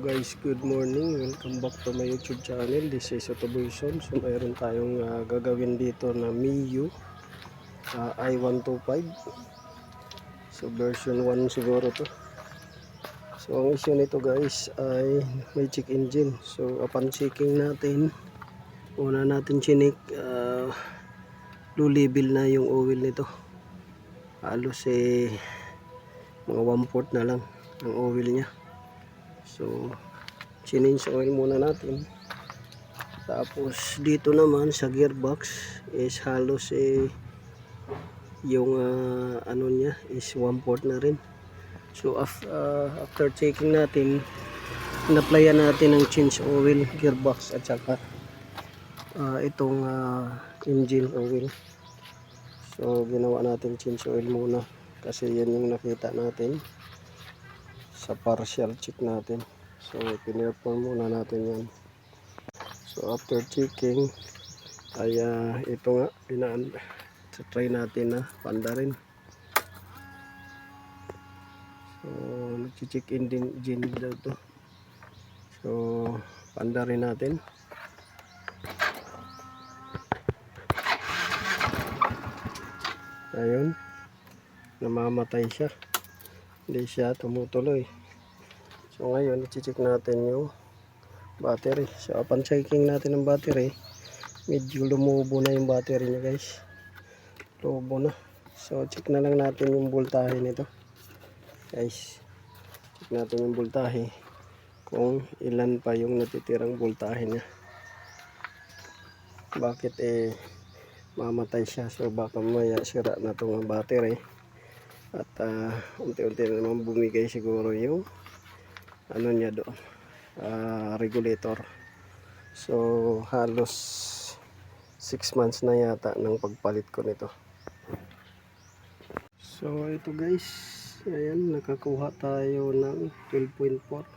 Guys, good morning. Welcome back to my YouTube channel. This is Otoboyson. So mayroon tayong gagawin dito na Miyuu i125. So version 1 siguro to. So ang issue nito guys ay may check engine. So upon checking natin, una natin chinik low level na yung oil nito. Halos mga 1/4 na lang ang oil niya. So change oil muna natin. Tapos dito naman sa gearbox is halos yung ano niya is 1/4 na rin. So after checking natin, in-applyan natin ang change oil, gearbox at saka itong engine oil. So ginawa natin change oil muna kasi yan yung nakita natin sa partial check natin. So pinirepon muna natin yan. So after checking ay ito nga try natin na panda rin. So nag-check engine daw to. So panda rin natin. Ayun, namamatay siya, hindi siya tumutuloy. So ngayon i-check natin yung battery. So upon checking natin ang battery, medyo lumubo na yung battery niya guys, lubo na. So check na lang natin yung voltahe nito guys. Check natin yung voltahe, kung ilan pa yung natitirang voltahe niya. Bakit mamatay siya? So baka maya sira na itong battery at unti-unti na naman bumigay siguro yung ano niya doon, regulator. So halos 6 months na yata ng pagpalit ko nito. So ito guys, ayan, nakakuha tayo ng 12.4.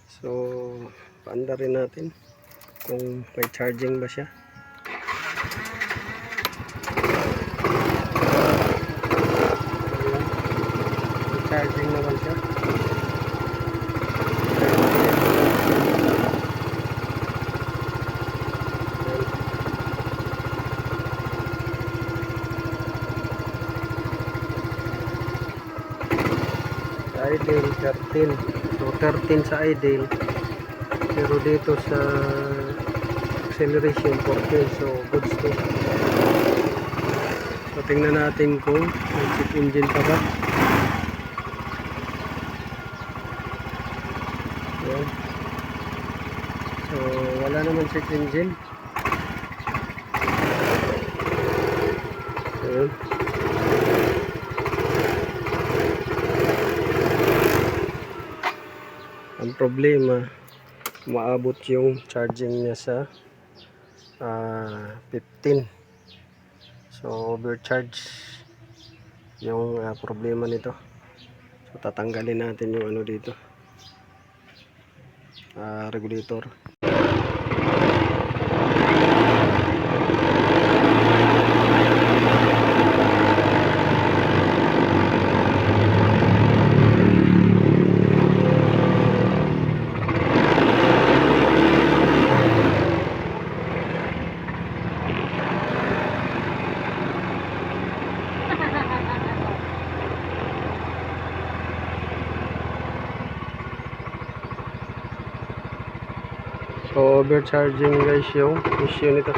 so paanda rin natin kung may charging ba siya. May charging naman siya. Idle 13, so 13 sa idle, pero dito sa acceleration 14, so goods to. So tingnan natin kung may check engine pa ba. Ayan. So wala naman check engine. Ayan. Ang problema, maabot yung charging niya sa 15. So overcharge yung problema nito. So tatanggalin natin yung ano dito, regulator. So overcharging guys yung issue nito.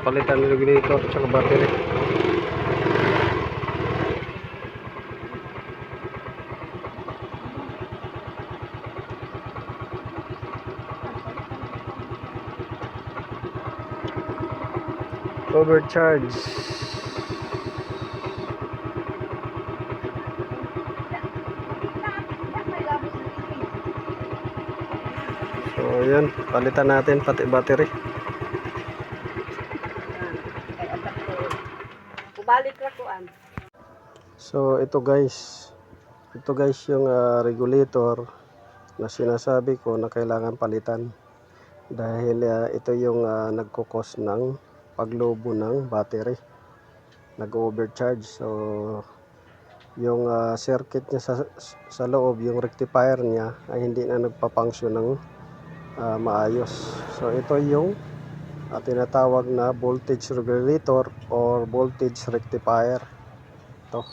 Palitan ng regulator at saka battery. Overcharge. So yan, palitan natin pati battery. So ito guys yung regulator na sinasabi ko na kailangan palitan, dahil ito yung nagkukos ng paglobo ng battery, nag-overcharge. So yung circuit niya sa loob, yung rectifier niya ay hindi na nagpa-function ng maayos. So ito yung tinatawag na voltage regulator or voltage rectifier. Ito.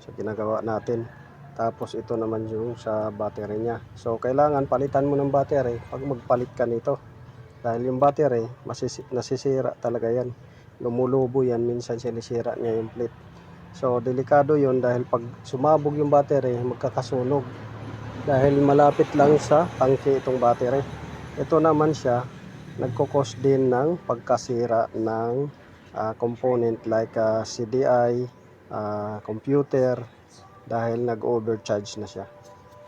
So ginagawa natin. Tapos ito naman yung sa battery niya. So kailangan palitan mo ng battery pag magpalit ka nito. Dahil yung battery nasisira talaga yan. Lumulubo yan, minsan sinisira niya yung plate. So delikado yun dahil pag sumabog yung battery, magkakasunog. Dahil malapit lang sa tangke itong battery. Ito naman siya, nagkukos din ng pagkasira ng component like CDI, computer, dahil nag-overcharge na siya.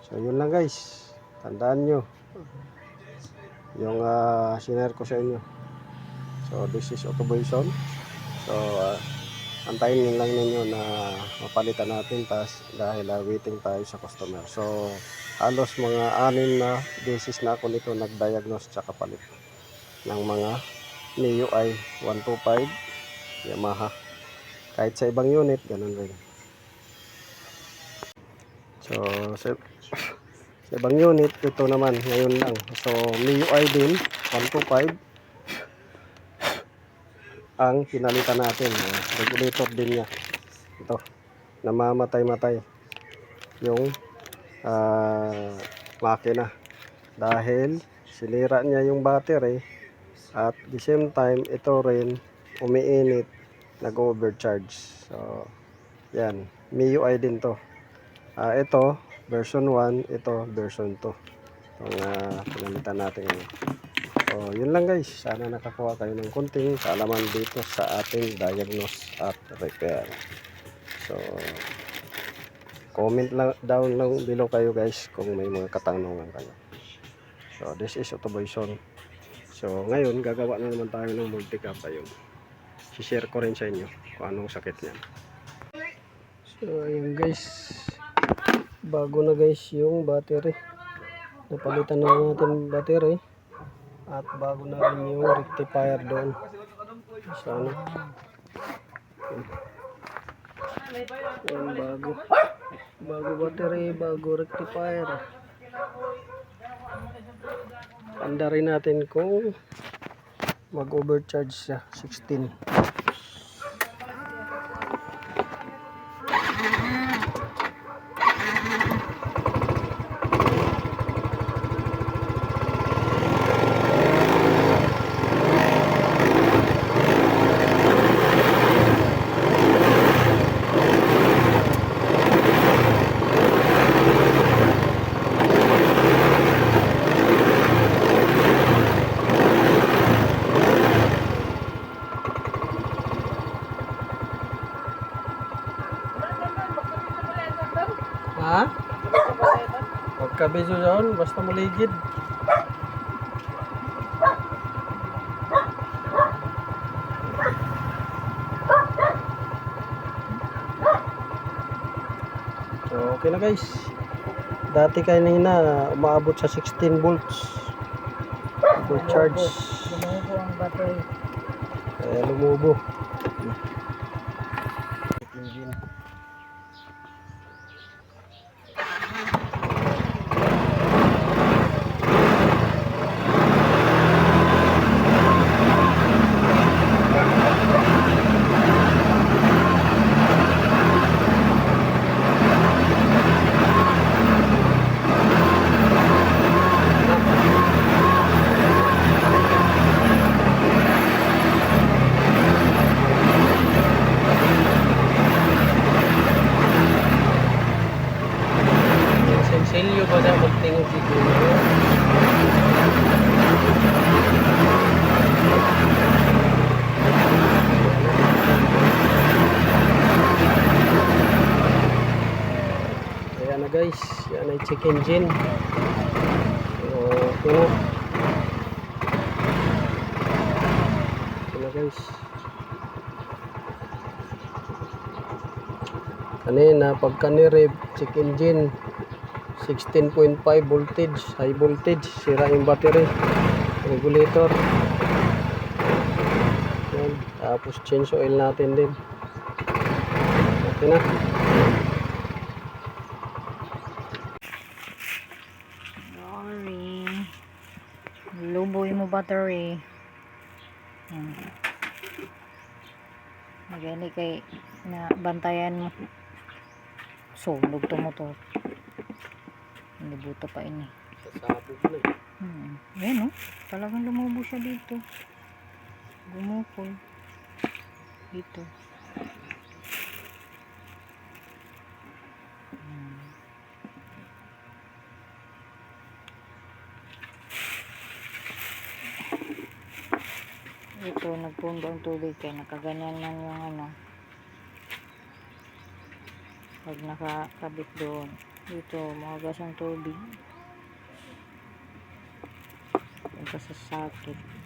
So yun lang guys, tandaan nyo yung sinare ko sa inyo. So this is Autoboyson. So antayin lang ninyo na mapalitan natin dahil waiting tayo sa customer. So halos mga 6 na beses na ako nito nag-diagnose tsaka palit ng mga MIUI 125 Yamaha. Kahit sa ibang unit, ganun rin. So sa ibang unit, ito naman ngayon lang. So MIUI din 125 ang pinalitan natin. Regulator din niya. Ito, namamatay-matay yung makina dahil sinira niya yung battery at the same time ito rin umiinit, nag-overcharge. So yan, MIUI din to. Ito version 1, ito version 2 itong pinalitan natin ngayon. So yun lang guys, sana nakakuha kayo ng kunting kaalaman dito sa ating diagnose at repair. So comment lang down lang below kayo guys kung may mga katanungan kayo. So this is Autoboyson. So ngayon gagawa na naman tayo ng multi-cap. Ayun, share ko rin sa inyo kung anong sakit niyan. So ayun guys, bago na guys yung battery, napalitan na natin battery at bago na rin yung rectifier doon. So ano, bago battery, bago rectifier. Anda rin natin kung mag-overcharge siya 16. Ha? Pagkabeso doon, basta maligid. So, okay na guys. Dati kanina umaabot sa 16 volts. Full charge. Lumubo ang battery. Kaya lumubo. Engine. Sensilyo ba na magtingin siguro? Ayan na guys, yan ay check engine. So, ito na guys. Kanina pagka ni-rev check engine 16.5 voltage, high voltage, sira yung battery, regulator. Yan. Tapos change oil natin din. Okay. Okay na. Sorry. Luboy mo battery. Magani kay na bantayan mo. Sunog to motor. Hindi buto pa ini. Sasabog na. Ayan, oh. Talagang lumubo siya dito. Gumukol. Dito. Ito, nagpundo ang tubig kaya nakaganyan man yung ano. Pag nakakabit doon. Dito, magas ang tubig. Punta sa sakit.